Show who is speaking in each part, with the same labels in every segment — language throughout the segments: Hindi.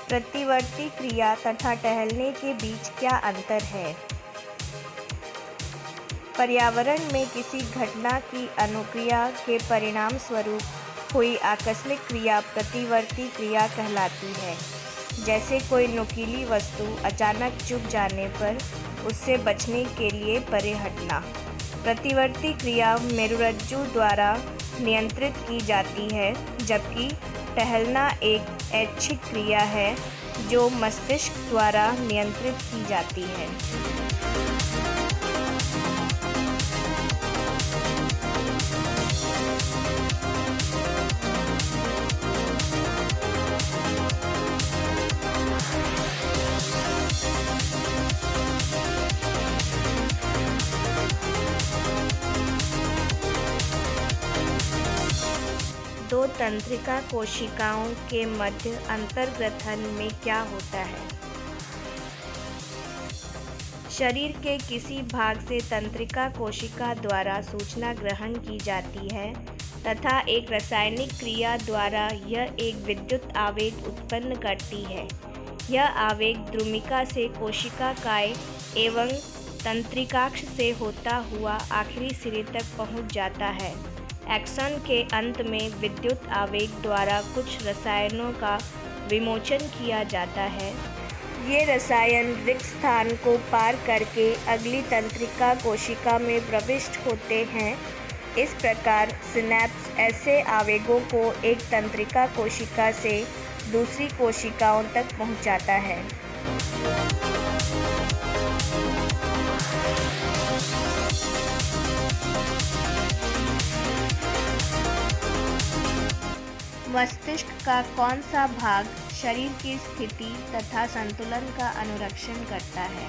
Speaker 1: प्रतिवर्ती क्रिया तथा टहलने के बीच क्या अंतर है? पर्यावरण में किसी घटना की अनुक्रिया के परिणाम स्वरूप हुई आकस्मिक क्रिया प्रतिवर्ती क्रिया कहलाती है। जैसे कोई नुकीली वस्तु अचानक चुभ जाने पर उससे बचने के लिए परे हटना। प्रतिवर्ती क्रिया मेरुरज्जु द्वारा नियंत्रित की जाती है, जबकि टहलना एक ऐच्छिक क्रिया है जो मस्तिष्क द्वारा नियंत्रित की जाती है। दो तंत्रिका कोशिकाओं के मध्य अंतर्ग्रथन में क्या होता है? शरीर के किसी भाग से तंत्रिका कोशिका द्वारा सूचना ग्रहण की जाती है तथा एक रासायनिक क्रिया द्वारा यह एक विद्युत आवेग उत्पन्न करती है। यह आवेग द्रुमिका से कोशिका काय एवं तंत्रिकाक्ष से होता हुआ आखिरी सिरे तक पहुंच जाता है। एक्सन के अंत में विद्युत आवेग द्वारा कुछ रसायनों का विमोचन किया जाता है। ये रसायन रिक्त स्थान को पार करके अगली तंत्रिका कोशिका में प्रविष्ट होते हैं। इस प्रकार सिनैप्स ऐसे आवेगों को एक तंत्रिका कोशिका से दूसरी कोशिकाओं तक पहुंचाता है। मस्तिष्क का कौन सा भाग शरीर की स्थिति तथा संतुलन का अनुरक्षण करता है?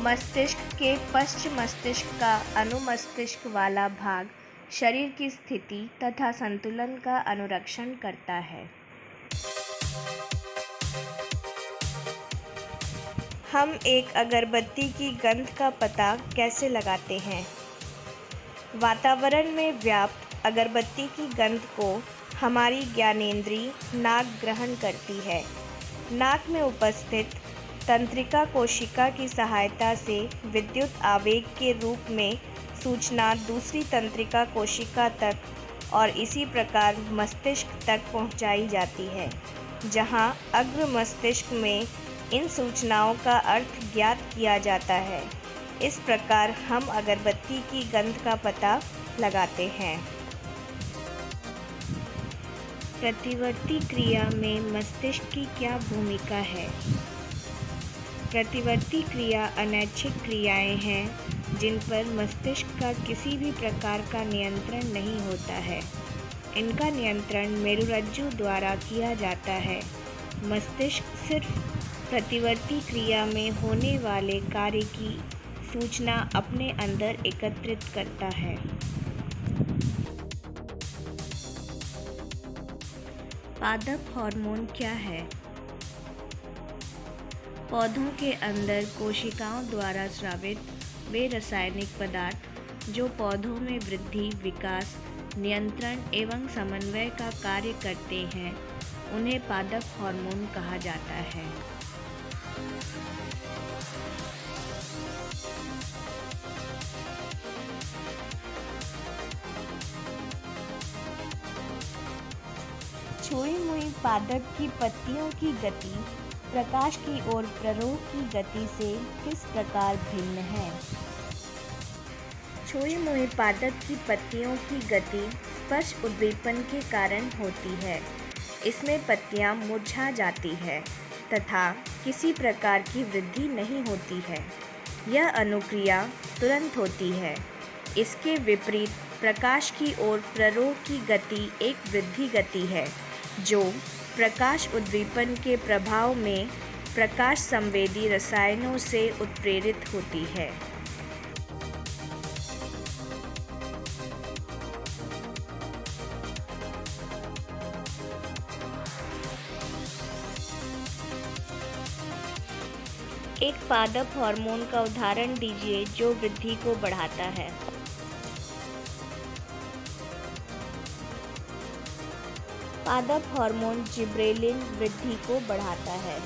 Speaker 1: मस्तिष्क के पश्च मस्तिष्क का अनुमस्तिष्क वाला भाग शरीर की स्थिति तथा संतुलन का अनुरक्षण करता है। हम एक अगरबत्ती की गंध का पता कैसे लगाते हैं? वातावरण में व्याप्त अगरबत्ती की गंध को हमारी ज्ञानेंद्रिय नाक ग्रहण करती है। नाक में उपस्थित तंत्रिका कोशिका की सहायता से विद्युत आवेग के रूप में सूचना दूसरी तंत्रिका कोशिका तक और इसी प्रकार मस्तिष्क तक पहुंचाई जाती है, जहां अग्र मस्तिष्क में इन सूचनाओं का अर्थ ज्ञात किया जाता है। इस प्रकार हम अगरबत्ती की गंध का पता लगाते हैं। प्रतिवर्ती क्रिया में मस्तिष्क की क्या भूमिका है? प्रतिवर्ती क्रिया अनैच्छिक क्रियाएं हैं जिन पर मस्तिष्क का किसी भी प्रकार का नियंत्रण नहीं होता है। इनका नियंत्रण मेरुरज्जु द्वारा किया जाता है। मस्तिष्क सिर्फ प्रतिवर्ती क्रिया में होने वाले कार्य की सूचना अपने अंदर एकत्रित करता है। पादप हार्मोन क्या है? पौधों के अंदर कोशिकाओं द्वारा स्रावित वे रासायनिक पदार्थ जो पौधों में वृद्धि, विकास, नियंत्रण एवं समन्वय का कार्य करते हैं, उन्हें पादप हार्मोन कहा जाता है। छुई मुई पादप की पत्तियों की गति प्रकाश की ओर प्ररोह की गति से किस प्रकार भिन्न है? छुई मुई पादप की पत्तियों की गति स्पर्श उद्दीपन के कारण होती है। इसमें पत्तियां मुरझा जाती है तथा किसी प्रकार की वृद्धि नहीं होती है। यह अनुक्रिया तुरंत होती है। इसके विपरीत प्रकाश की ओर प्ररोह की गति एक वृद्धि गति है, जो प्रकाश उद्दीपन के प्रभाव में प्रकाश संवेदी रसायनों से उत्प्रेरित होती है। एक पादप हार्मोन का उदाहरण दीजिए जो वृद्धि को बढ़ाता है। पादप हार्मोन जिब्रेलिन वृद्धि को बढ़ाता है।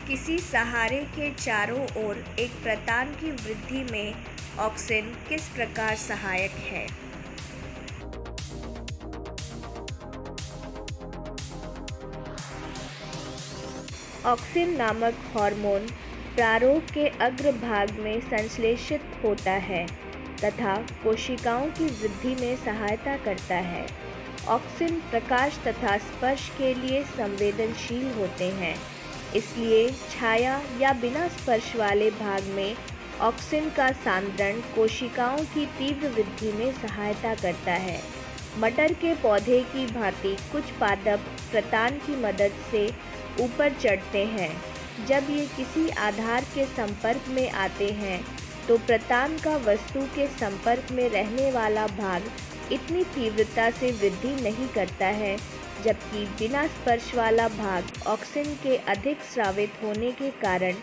Speaker 1: किसी सहारे के चारों ओर एक प्रतान की वृद्धि में ऑक्सिन किस प्रकार सहायक है? ऑक्सिन नामक हार्मोन प्रारोग के अग्रभाग में संश्लेषित होता है तथा कोशिकाओं की वृद्धि में सहायता करता है। ऑक्सिन प्रकाश तथा स्पर्श के लिए संवेदनशील होते हैं, इसलिए छाया या बिना स्पर्श वाले भाग में ऑक्सिन का सांद्रण कोशिकाओं की तीव्र वृद्धि में सहायता करता है। मटर के पौधे की भांति कुछ पादप प्रतान की मदद से ऊपर चढ़ते हैं। जब ये किसी आधार के संपर्क में आते हैं तो प्रतान का वस्तु के संपर्क में रहने वाला भाग इतनी तीव्रता से वृद्धि नहीं करता है, जबकि बिना स्पर्श वाला भाग ऑक्सिन के अधिक स्रावित होने के कारण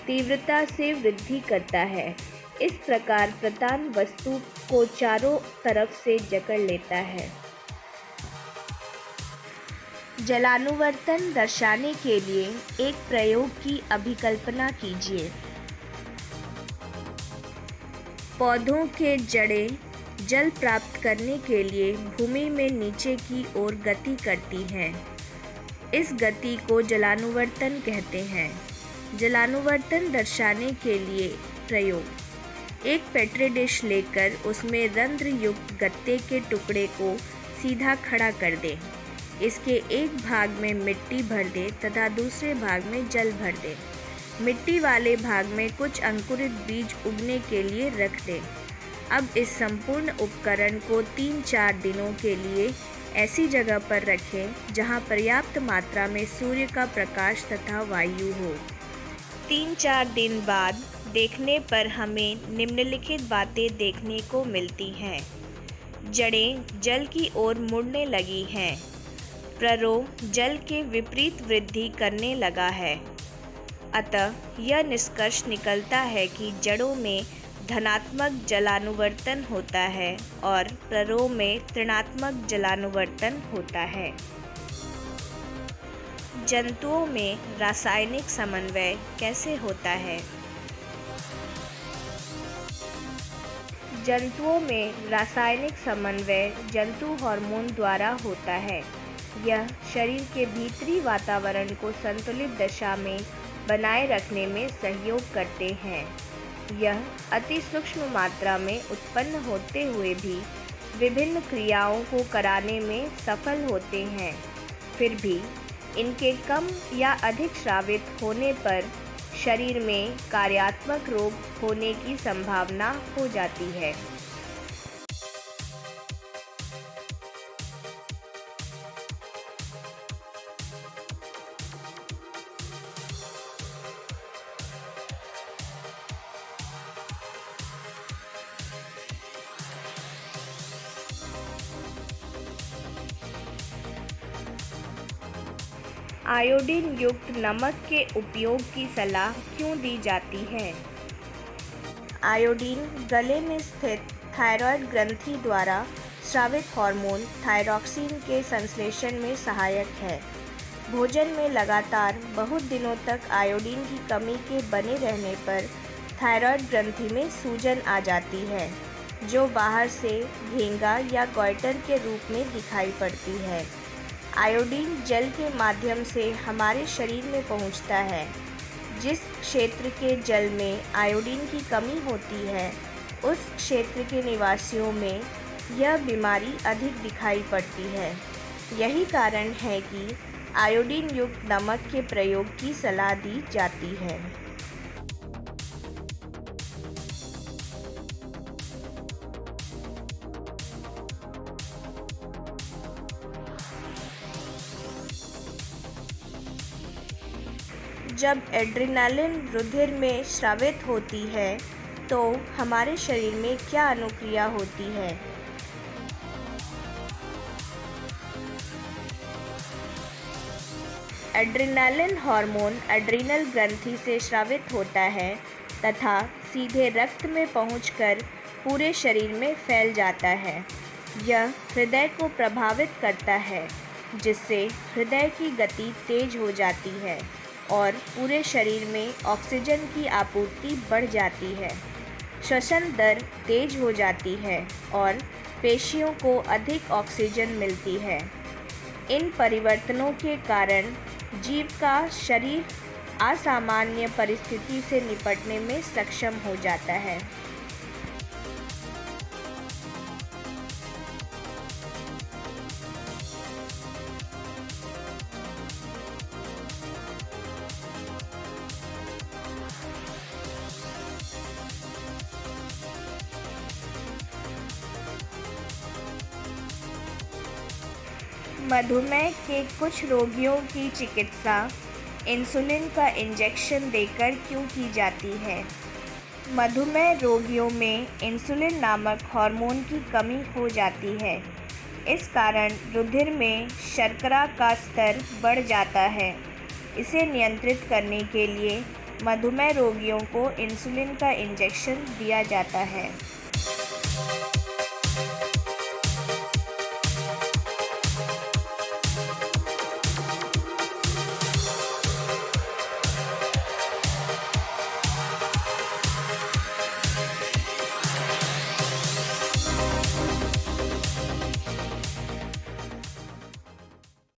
Speaker 1: तीव्रता से वृद्धि करता है। इस प्रकार प्रतान वस्तु को चारों तरफ से जकड़ लेता है। जलानुवर्तन दर्शाने के लिए एक प्रयोग की अभिकल्पना कीजिए। पौधों के जड़ें जल प्राप्त करने के लिए भूमि में नीचे की ओर गति करती हैं। इस गति को जलानुवर्तन कहते हैं। जलानुवर्तन दर्शाने के लिए प्रयोग: एक पेट्री डिश लेकर उसमें रंध्र युक्त गत्ते के टुकड़े को सीधा खड़ा कर दें। इसके एक भाग में मिट्टी भर दें तथा दूसरे भाग में जल भर दें। मिट्टी वाले भाग में कुछ अंकुरित बीज उगने के लिए रख दें। अब इस संपूर्ण उपकरण को 3-4 दिनों के लिए ऐसी जगह पर रखें जहां पर्याप्त मात्रा में सूर्य का प्रकाश तथा वायु हो। 3-4 दिन बाद देखने पर हमें निम्नलिखित बातें देखने को मिलती हैं। जड़ें जल की ओर मुड़ने लगी हैं। प्ररोह जल के विपरीत वृद्धि करने लगा है। अतः यह निष्कर्ष निकलता है कि जड़ों में धनात्मक जलानुवर्तन होता है और प्ररोह में ऋणात्मक जलानुवर्तन होता है। जंतुओं में रासायनिक समन्वय कैसे होता है? जंतुओं में रासायनिक समन्वय जंतु हार्मोन द्वारा होता है। यह शरीर के भीतरी वातावरण को संतुलित दशा में बनाए रखने में सहयोग करते हैं। यह अति सूक्ष्म मात्रा में उत्पन्न होते हुए भी विभिन्न क्रियाओं को कराने में सफल होते हैं। फिर भी इनके कम या अधिक स्रावित होने पर शरीर में कार्यात्मक रोग होने की संभावना हो जाती है। आयोडीन युक्त नमक के उपयोग की सलाह क्यों दी जाती है? आयोडीन गले में स्थित थायराइड ग्रंथि द्वारा स्रावित हार्मोन थायरॉक्सिन के संश्लेषण में सहायक है। भोजन में लगातार बहुत दिनों तक आयोडीन की कमी के बने रहने पर थायराइड ग्रंथि में सूजन आ जाती है, जो बाहर से घेंगा या गॉइटर के रूप में दिखाई पड़ती है। आयोडीन जल के माध्यम से हमारे शरीर में पहुंचता है। जिस क्षेत्र के जल में आयोडीन की कमी होती है, उस क्षेत्र के निवासियों में यह बीमारी अधिक दिखाई पड़ती है। यही कारण है कि आयोडीन युक्त नमक के प्रयोग की सलाह दी जाती है। जब एड्रेनालिन रुधिर में स्रावित होती है तो हमारे शरीर में क्या अनुक्रिया होती है? एड्रेनालिन हार्मोन एड्रिनल ग्रंथि से स्रावित होता है तथा सीधे रक्त में पहुंचकर पूरे शरीर में फैल जाता है। यह हृदय को प्रभावित करता है, जिससे हृदय की गति तेज हो जाती है और पूरे शरीर में ऑक्सीजन की आपूर्ति बढ़ जाती है। श्वसन दर तेज हो जाती है और पेशियों को अधिक ऑक्सीजन मिलती है। इन परिवर्तनों के कारण जीव का शरीर असामान्य परिस्थिति से निपटने में सक्षम हो जाता है। मधुमेह के कुछ रोगियों की चिकित्सा इंसुलिन का इंजेक्शन देकर क्यों की जाती है? मधुमेह रोगियों में इंसुलिन नामक हार्मोन की कमी हो जाती है। इस कारण रुधिर में शर्करा का स्तर बढ़ जाता है। इसे नियंत्रित करने के लिए मधुमेह रोगियों को इंसुलिन का इंजेक्शन दिया जाता है।